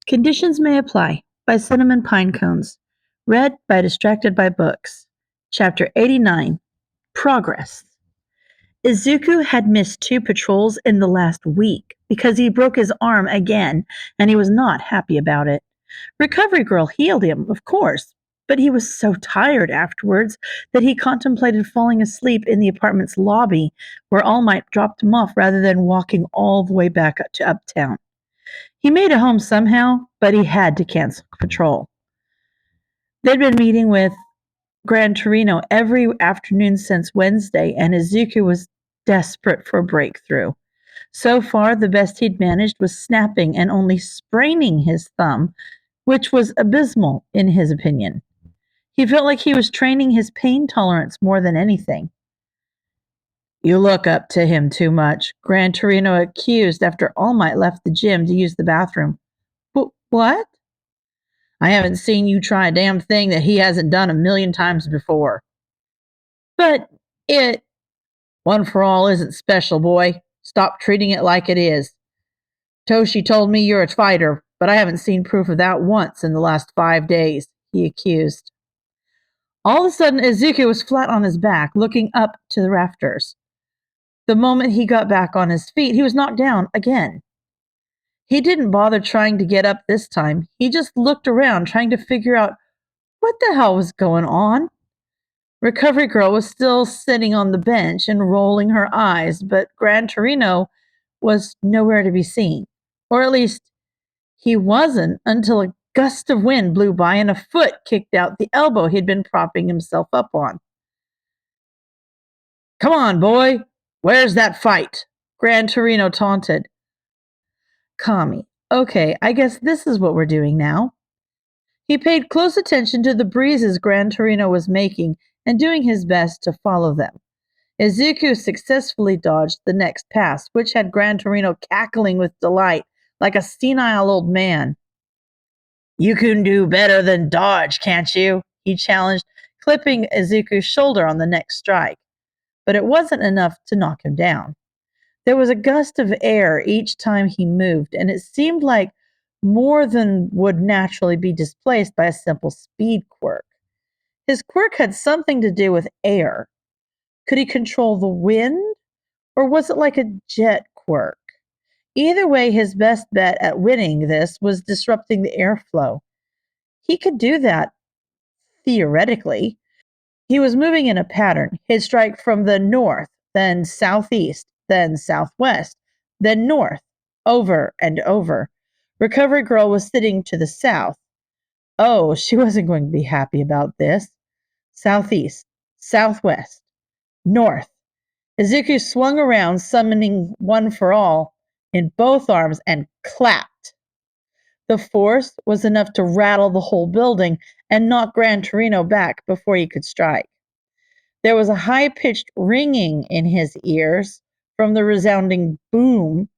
Conditions May Apply by CinnamonPinecones. Read by Distracted by Books. Chapter 89. Progress. Izuku had missed 2 patrols in the last week because he broke his arm again, and he was not happy about it. Recovery Girl healed him, of course, but he was so tired afterwards that he contemplated falling asleep in the apartment's lobby, where All Might dropped him off rather than walking all the way back to Uptown. He made it home somehow, but he had to cancel patrol. They'd been meeting with Gran Torino every afternoon since Wednesday, and Izuku was desperate for a breakthrough. So far, the best he'd managed was snapping and only spraining his thumb, which was abysmal in his opinion. He felt like he was training his pain tolerance more than anything. "You look up to him too much," Gran Torino accused after All Might left the gym to use the bathroom. What? "I haven't seen you try a damn thing that he hasn't done 1,000,000 times before." "But it—" "One for all isn't special, boy. Stop treating it like it is. Toshi told me you're a fighter, but I haven't seen proof of that once in the last 5 days," he accused. All of a sudden, Izuku was flat on his back, looking up to the rafters. The moment he got back on his feet, he was knocked down again. He didn't bother trying to get up this time. He just looked around, trying to figure out what the hell was going on. Recovery Girl was still sitting on the bench and rolling her eyes, but Gran Torino was nowhere to be seen. Or at least, he wasn't until a gust of wind blew by and a foot kicked out the elbow he'd been propping himself up on. "Come on, boy! Where's that fight?" Gran Torino taunted. Kami. Okay, I guess this is what we're doing now. He paid close attention to the breezes Gran Torino was making and doing his best to follow them. Izuku successfully dodged the next pass, which had Gran Torino cackling with delight like a senile old man. "You can do better than dodge, can't you?" he challenged, clipping Izuku's shoulder on the next strike. But it wasn't enough to knock him down. There was a gust of air each time he moved, and it seemed like more than would naturally be displaced by a simple speed quirk. His quirk had something to do with air. Could he control the wind, or was it like a jet quirk? Either way, his best bet at winning this was disrupting the airflow. He could do that, theoretically. He was moving in a pattern. He'd strike from the north, then southeast, then southwest, then north, over and over. Recovery Girl was sitting to the south. Oh, she wasn't going to be happy about this. Southeast, southwest, north. Izuku swung around, summoning One for All in both arms, and clapped. The force was enough to rattle the whole building and knock Gran Torino back before he could strike. There was a high-pitched ringing in his ears from the resounding boom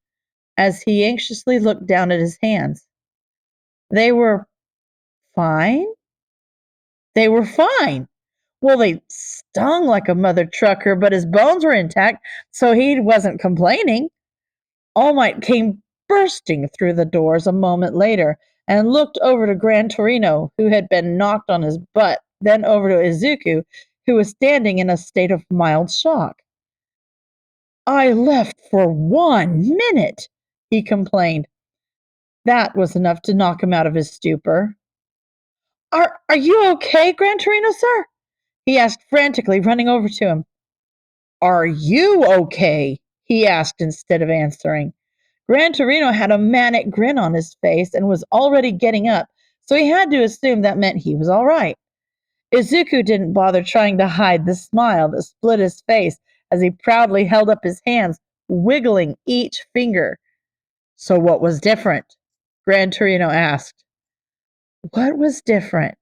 as he anxiously looked down at his hands. They were fine? They were fine. Well, they stung like a mother trucker, but his bones were intact, so he wasn't complaining. All Might came bursting through the doors a moment later and looked over to Gran Torino, who had been knocked on his butt, then over to Izuku, who was standing in a state of mild shock. "I left for 1 minute," he complained. That was enough to knock him out of his stupor. Are you okay, Gran Torino, sir?" he asked frantically, running over to him. "Are you okay?" he asked instead of answering. Gran Torino had a manic grin on his face and was already getting up, so he had to assume that meant he was all right. Izuku didn't bother trying to hide the smile that split his face as he proudly held up his hands, wiggling each finger. "So what was different?" Gran Torino asked. What was different?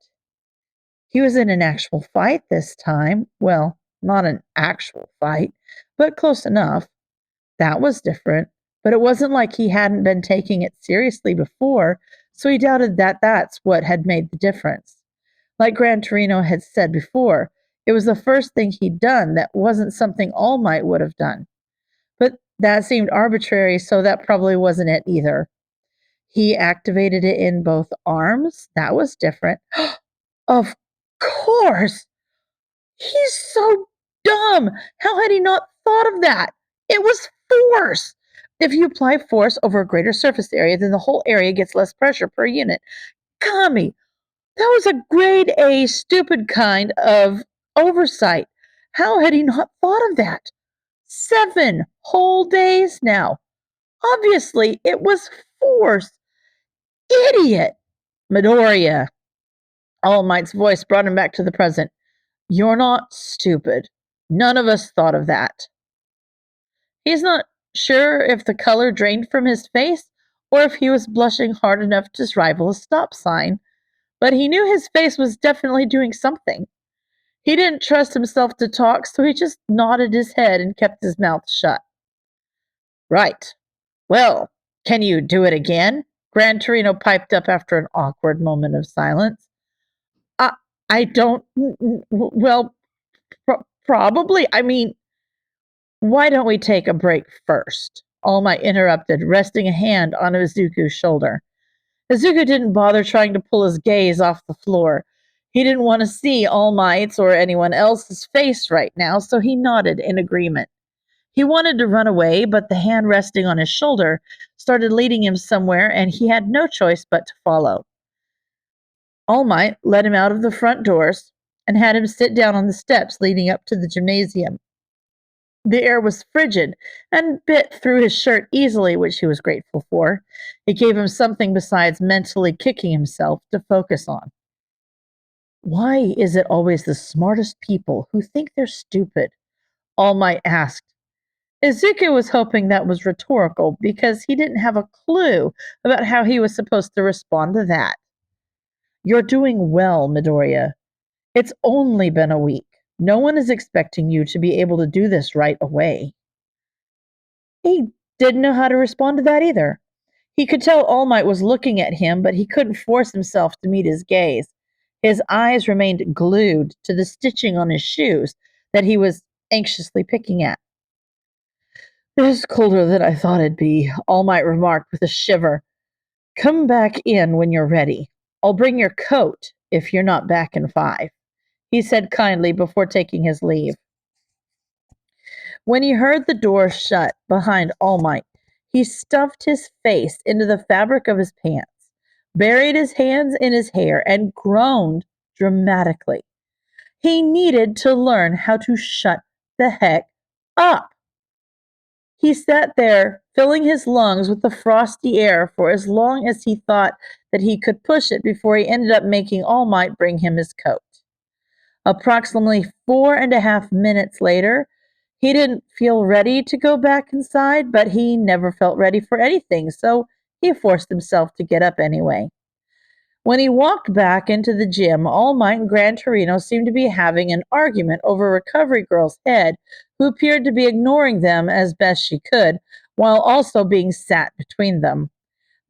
He was in an actual fight this time. Well, not an actual fight, but close enough. That was different, but it wasn't like he hadn't been taking it seriously before, so he doubted that that's what had made the difference. Like Gran Torino had said before, it was the first thing he'd done that wasn't something All Might would have done. But that seemed arbitrary, so that probably wasn't it either. He activated it in both arms. That was different. Of course! He's so dumb! How had he not thought of that? It was force! If you apply force over a greater surface area, then the whole area gets less pressure per unit. Kami, that was a grade A stupid kind of oversight. How had he not thought of that? 7 whole days now. Obviously, it was force. Idiot! Midoriya. All Might's voice brought him back to the present. You're not stupid. None of us thought of that. He's not sure if the color drained from his face or if he was blushing hard enough to rival a stop sign, but he knew his face was definitely doing something. He didn't trust himself to talk, so he just nodded his head and kept his mouth shut. Right. Well, can you do it again? Gran Torino piped up after an awkward moment of silence. I don't. Well, probably. I mean, why don't we take a break first? All Might interrupted, resting a hand on Izuku's shoulder. Izuku didn't bother trying to pull his gaze off the floor. He didn't want to see All Might's or anyone else's face right now, so he nodded in agreement. He wanted to run away, but the hand resting on his shoulder started leading him somewhere, and he had no choice but to follow. All Might led him out of the front doors and had him sit down on the steps leading up to the gymnasium. The air was frigid and bit through his shirt easily, which he was grateful for. It gave him something besides mentally kicking himself to focus on. Why is it always the smartest people who think they're stupid? All Might asked. Izuku was hoping that was rhetorical because he didn't have a clue about how he was supposed to respond to that. You're doing well, Midoriya. It's only been a week. No one is expecting you to be able to do this right away. He didn't know how to respond to that either. He could tell All Might was looking at him, but he couldn't force himself to meet his gaze. His eyes remained glued to the stitching on his shoes that he was anxiously picking at. This is colder than I thought it'd be, All Might remarked with a shiver. Come back in when you're ready. I'll bring your coat if you're not back in 5, he said kindly before taking his leave. When he heard the door shut behind All Might, he stuffed his face into the fabric of his pants, buried his hands in his hair, and groaned dramatically. He needed to learn how to shut the heck up. He sat there, filling his lungs with the frosty air for as long as he thought that he could push it before he ended up making All Might bring him his coat. Approximately 4.5 minutes later, he didn't feel ready to go back inside, but he never felt ready for anything, so he forced himself to get up anyway. When he walked back into the gym, All Might and Gran Torino seemed to be having an argument over Recovery Girl's head, who appeared to be ignoring them as best she could, while also being sat between them.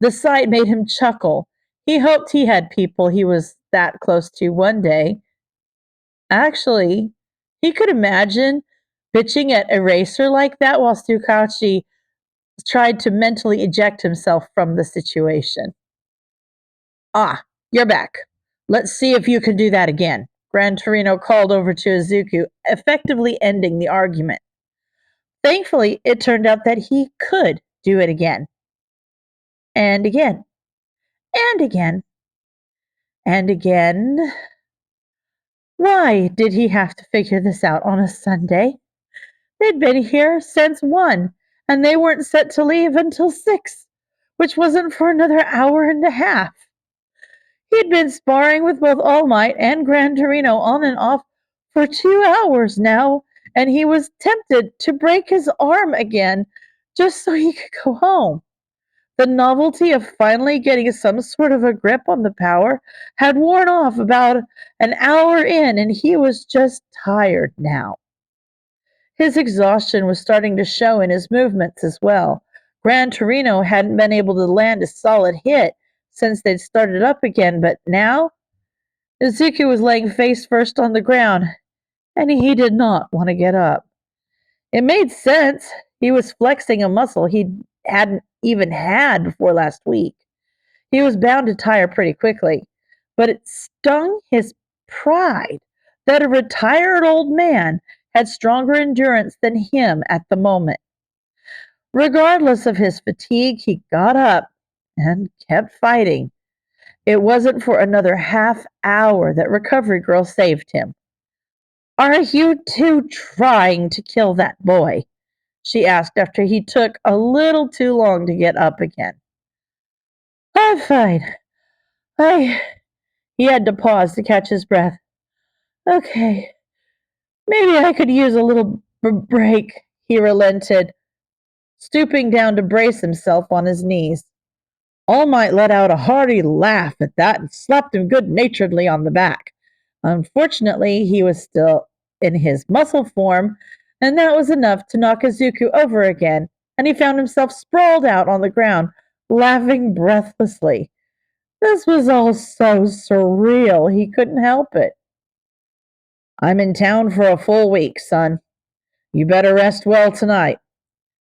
The sight made him chuckle. He hoped he had people he was that close to one day. Actually, he could imagine bitching at Eraser like that while Tsukauchi tried to mentally eject himself from the situation. Ah, you're back. Let's see if you can do that again. Gran Torino called over to Izuku, effectively ending the argument. Thankfully, it turned out that he could do it again. And again. And again. And again. Why did he have to figure this out on a Sunday? They'd been here since 1, and they weren't set to leave until 6, which wasn't for another hour and a half. He'd been sparring with both All Might and Gran Torino on and off for 2 hours now, and he was tempted to break his arm again just so he could go home. The novelty of finally getting some sort of a grip on the power had worn off about an hour in, and he was just tired now. His exhaustion was starting to show in his movements as well. Gran Torino hadn't been able to land a solid hit since they'd started up again, but now Izuku was laying face first on the ground, and he did not want to get up. It made sense. He was flexing a muscle he hadn't even had before last week. He was bound to tire pretty quickly, but it stung his pride that a retired old man had stronger endurance than him at the moment. Regardless of his fatigue, he got up and kept fighting. It wasn't for another half hour that Recovery Girl saved him. "Are you two trying to kill that boy?" she asked after he took a little too long to get up again. "I'm fine. I..." He had to pause to catch his breath. "Okay, maybe I could use a little break," he relented, stooping down to brace himself on his knees. All Might let out a hearty laugh at that and slapped him good-naturedly on the back. Unfortunately, he was still in his muscle form, and that was enough to knock Izuku over again, and he found himself sprawled out on the ground, laughing breathlessly. This was all so surreal, he couldn't help it. "I'm in town for a full week, son. You better rest well tonight.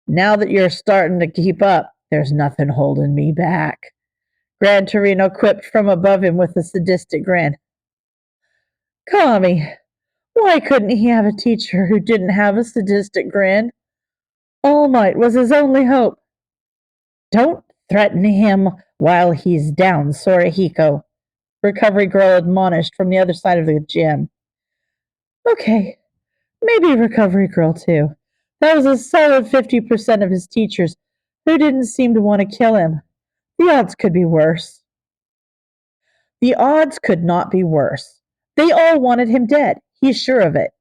Now that you're starting to keep up, there's nothing holding me back," Gran Torino quipped from above him with a sadistic grin. "Kami, why couldn't he have a teacher who didn't have a sadistic grin? All Might was his only hope." "Don't threaten him while he's down, Sorahiko," Recovery Girl admonished from the other side of the gym. "Okay, maybe Recovery Girl too. That was a solid 50% of his teachers who didn't seem to want to kill him. The odds could be worse." The odds could not be worse. They all wanted him dead. He's sure of it.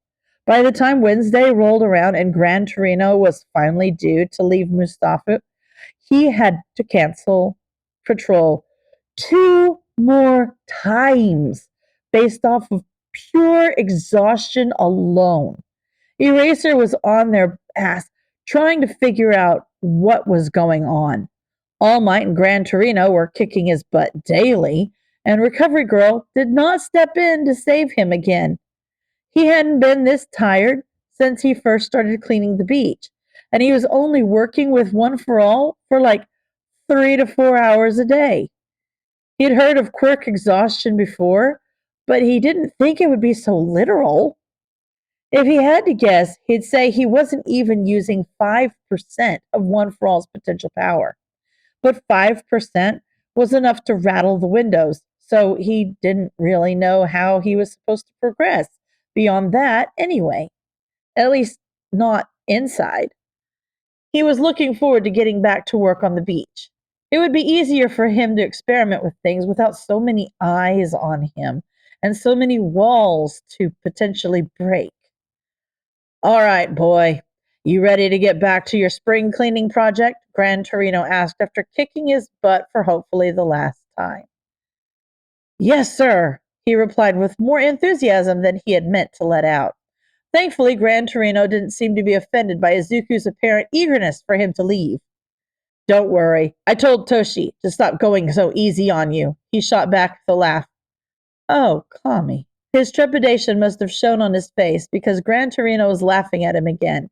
By the time Wednesday rolled around and Gran Torino was finally due to leave Mustafa, he had to cancel patrol 2 more times based off of pure exhaustion alone. Eraser was on their ass trying to figure out what was going on. All Might and Gran Torino were kicking his butt daily, and Recovery Girl did not step in to save him again. He hadn't been this tired since he first started cleaning the beach, and he was only working with One for All for like 3 to 4 hours a day. He'd heard of quirk exhaustion before, but he didn't think it would be so literal. If he had to guess, he'd say he wasn't even using 5% of One for All's potential power. But 5% was enough to rattle the windows, so he didn't really know how he was supposed to progress beyond that anyway. At least, not inside. He was looking forward to getting back to work on the beach. It would be easier for him to experiment with things without so many eyes on him and so many walls to potentially break. "All right, boy. You ready to get back to your spring cleaning project?" Gran Torino asked after kicking his butt for hopefully the last time. "Yes, sir," he replied with more enthusiasm than he had meant to let out. Thankfully, Gran Torino didn't seem to be offended by Izuku's apparent eagerness for him to leave. "Don't worry. I told Toshi to stop going so easy on you," he shot back with a laugh. "Oh, Kami." His trepidation must have shown on his face because Gran Torino was laughing at him again.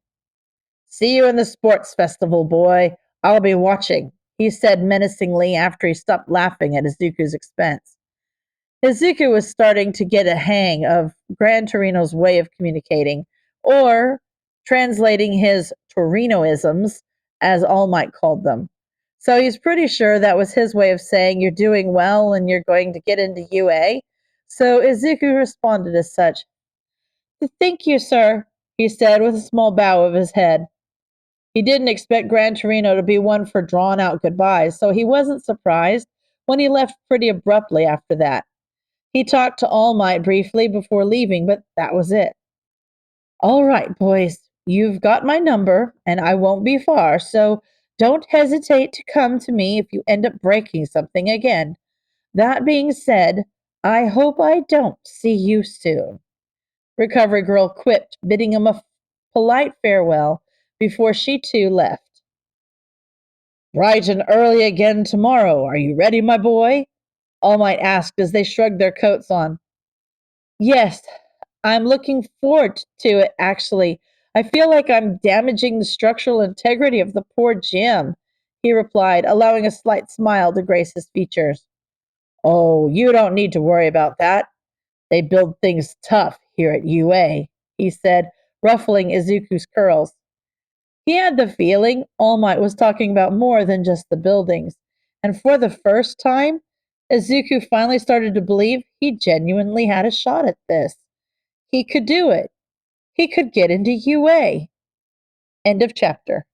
"See you in the sports festival, boy. I'll be watching," he said menacingly after he stopped laughing at Izuku's expense. Izuku was starting to get a hang of Gran Torino's way of communicating, or translating his Torinoisms, as All Might called them. So he's pretty sure that was his way of saying you're doing well and you're going to get into UA. So Izuku responded as such. "Thank you, sir," he said with a small bow of his head. He didn't expect Gran Torino to be one for drawn-out goodbyes, so he wasn't surprised when he left pretty abruptly after that. He talked to All Might briefly before leaving, but that was it. "All right, boys, you've got my number, and I won't be far, so don't hesitate to come to me if you end up breaking something again. That being said, I hope I don't see you soon," Recovery Girl quipped, bidding him a polite farewell before she too left. "Bright and early again tomorrow. Are you ready, my boy?" All Might asked as they shrugged their coats on. "Yes, I'm looking forward to it, actually. I feel like I'm damaging the structural integrity of the poor gym," he replied, allowing a slight smile to grace his features. Oh, you don't need to worry about that. They build things tough here at UA, he said, ruffling Izuku's curls. He had the feeling All Might was talking about more than just the buildings, and for the first time, Izuku finally started to believe he genuinely had a shot at this. He could do it. He could get into UA. End of chapter.